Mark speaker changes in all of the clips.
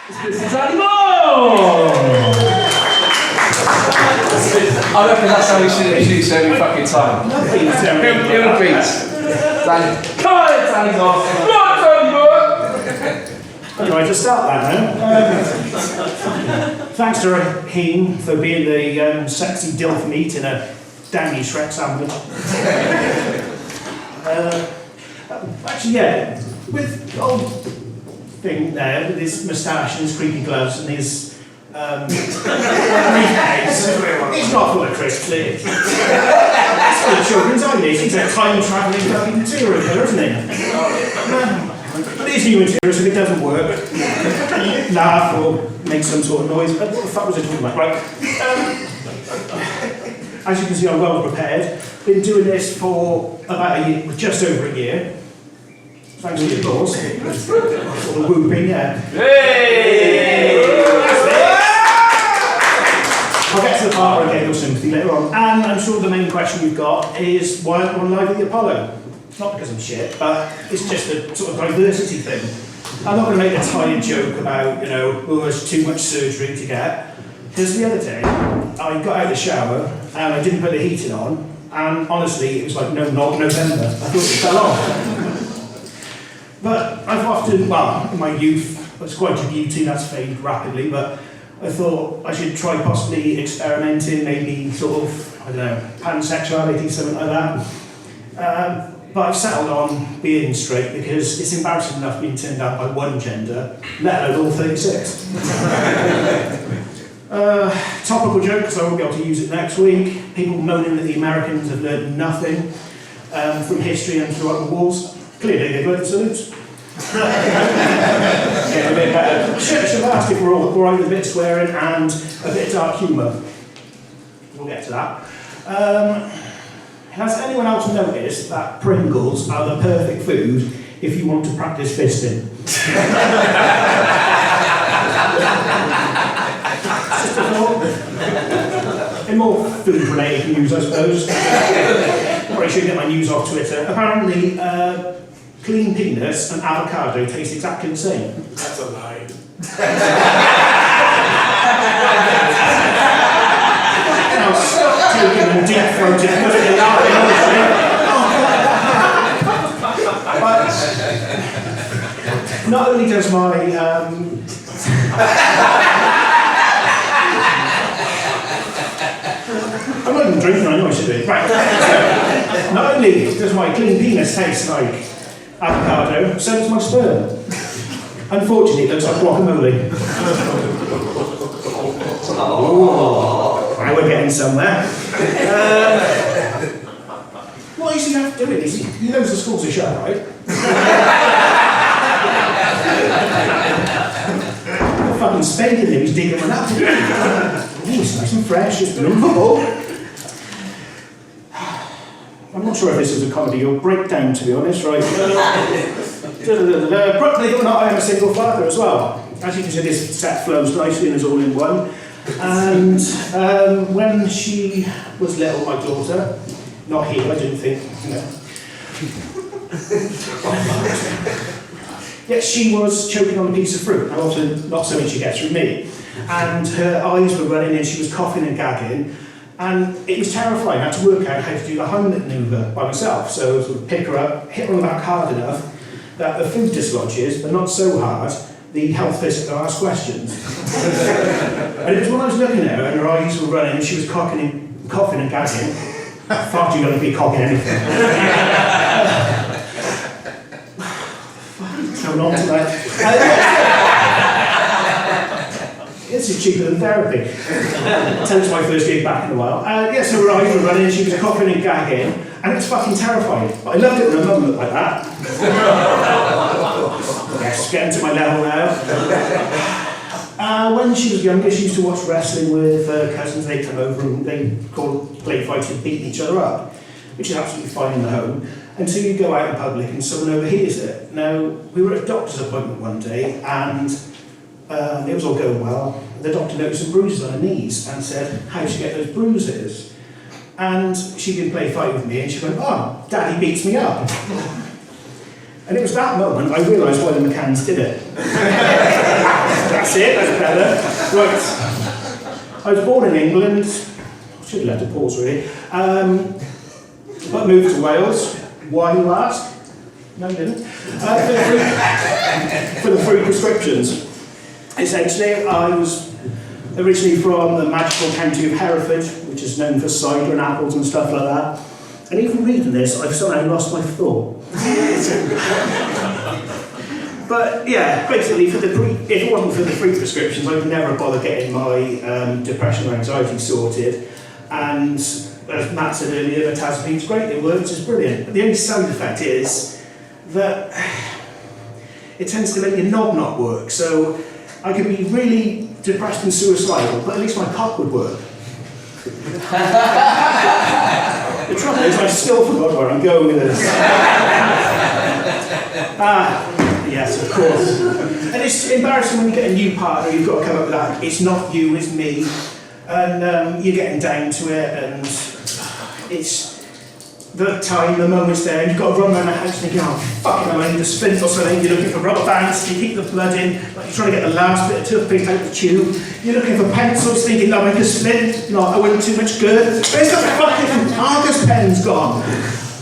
Speaker 1: This is Danny Moore! I reckon that's how we should introduce every fucking time. Give him a beat. Danny. Come on, Danny Moore! Come on, Danny Moore!
Speaker 2: Anyway, to start that now, thanks to Raheem for being the sexy dilf meat in a Danny Shrek sandwich. Actually, yeah, with old thing there, with his moustache and his creepy gloves and his briefcase, he's not full of crisps, is he? That's full of children's ideas. He's a time-travelling fucking serial killer, isn't he? But it is new material, so if it doesn't work, laugh or make some sort of noise. What the fuck was I talking about? Right. As you can see, I'm well prepared. Been doing this for about a year, just over a year. Thanks to the applause. Or the whooping, yeah.
Speaker 1: Hey!
Speaker 2: I'll get to the part where I get your sympathy later on. And I'm sure the main question you've got is why aren't we live at the Apollo? Not because I'm shit, but it's just a sort of diversity thing. I'm not going to make a tired joke about, oh, there's too much surgery to get. Because the other day, I got out of the shower and I didn't put the heating on, and honestly, it was like November. I thought it fell off. But I've often, well, in my youth, I was quite a beauty, that's faded rapidly, but I thought I should try possibly experimenting, maybe sort of, I don't know, pansexuality, something like that. But I've settled on being straight because it's embarrassing enough being turned down by one gender, let alone all 36. Topical joke, because I won't be able to use it next week. People moaning that the Americans have learned nothing from history and throughout the wars. Clearly they've learned salutes. Getting a bit better. Should have asked if we're all right with a bit of swearing and a bit of dark humour. We'll get to that. Has anyone else noticed that Pringles are the perfect food if you want to practice fisting? In more food-related news, I suppose. Probably should get my news off Twitter. Apparently, clean penis and avocado taste exactly the same.
Speaker 3: That's a lie.
Speaker 2: Now stop taking them deep-throated because you're laughing, honestly. But not only does my I'm not even drinking, I know I should be. Right. So, not only does my clean penis taste like avocado, so does my sperm. Unfortunately, it looks like guacamole. Now we're getting somewhere. What is he have to do it? He knows the schools are shut, right? I'm fucking spanking him, he's digging one up. It's nice and fresh, it's been unfootball. I'm not sure if this is a comedy or breakdown, to be honest, right? Believe it or not, I am a single father as well. As you can see, this set flows nicely and is all in one. And when she was little, my daughter, not here, I didn't think, Yes, she was choking on a piece of fruit, and also not something she gets from me. And her eyes were running and she was coughing and gagging. And it was terrifying. I had to work out how to do the Heimlich maneuver by myself. So I would pick her up, hit her on the back hard enough that the food dislodges, but not so hard, the health visitor asked questions. And it was when I was looking at her and her eyes were running and she was coughing and gagging. Fuck, you're going to be coughing anything. What's going on tonight? This is cheaper than therapy. Until it's my first gig back in a while. So her eyes were running, she was coughing and gagging, and it's fucking terrifying. But I loved it when her mum looked like that. Yes, getting to my level now. When she was younger, she used to watch wrestling with her cousins. They'd come over and they'd play fighting, beating each other up, which is absolutely fine in the home, until you go out in public and someone overhears it. Now, we were at a doctor's appointment one day, and it was all going well. The doctor noticed some bruises on her knees and said, "How did she get those bruises?" And she didn't play fight with me, and she went, "Oh, Daddy beats me up." And it was that moment I realised why the McCanns did it. That's it, that's better. Right. I was born in England. I should have left a pause really. But moved to Wales. Why, you ask? No, I didn't. For the free prescriptions. Essentially, I was originally from the magical county of Hereford, which is known for cider and apples and stuff like that. And even reading this, I've somehow lost my thought. But yeah, basically, if it wasn't for the free prescriptions, I would never bother getting my depression or anxiety sorted. And as Matt said earlier, Metazapine is great, it works, it's brilliant. But the only side effect is that it tends to make your knob not work. So I could be really depressed and suicidal, but at least my cock would work. The trouble is, I still forgot where I'm going with this. Yes, of course. And it's embarrassing when you get a new partner, you've got to come up with that. It's not you, it's me. And you're getting down to it, and it's the time, the moment's there, and you've got to run around the house thinking, oh, fucking hell, I need a splint or something. You're looking for rubber bands, you keep the blood in, like you're trying to get the last bit of toothpaste out the tube. You're looking for pencils, thinking, I'll make a splint. No, I wouldn't too much good. Where's the fucking Argus pen's gone?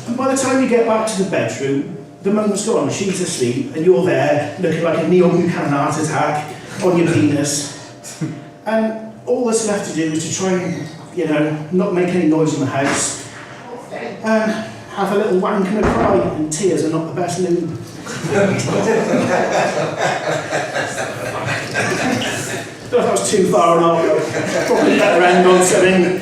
Speaker 2: And by the time you get back to the bedroom, the moment's gone, she's asleep, and you're there, looking like a Neil Buchanan heart attack on your penis. And all that's left to do is to try and, not make any noise in the house, have a little wank and a cry, and tears are not the best lube. If that was too far enough, probably better end on something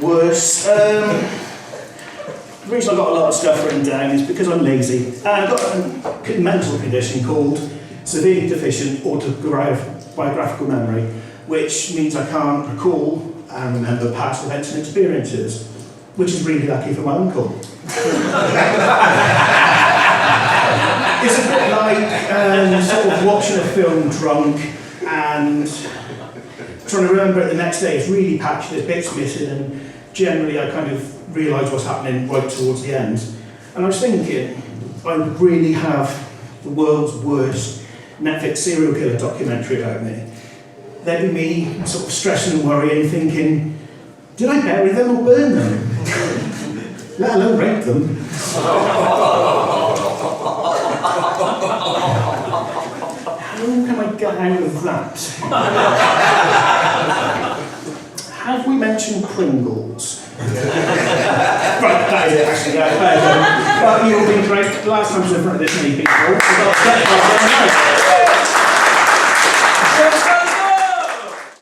Speaker 2: worse. The reason I've got a lot of stuff written down is because I'm lazy. And I've got a mental condition called severely deficient autobiographical memory, which means I can't recall and remember past events and experiences, which is really lucky for my uncle. It's a bit like sort of watching a film drunk and trying to remember it the next day. It's really patchy, there's bits missing, and generally I kind of realise what's happening right towards the end. And I was thinking, I would really have the world's worst Netflix serial killer documentary about me. There'd be me sort of stressing and worrying, thinking, did I bury them or burn them? Let alone rape them. How can I get out of that? Have we mentioned Pringles? Right, that is it actually, yeah. But you've been great. Last time I was in front of this many people.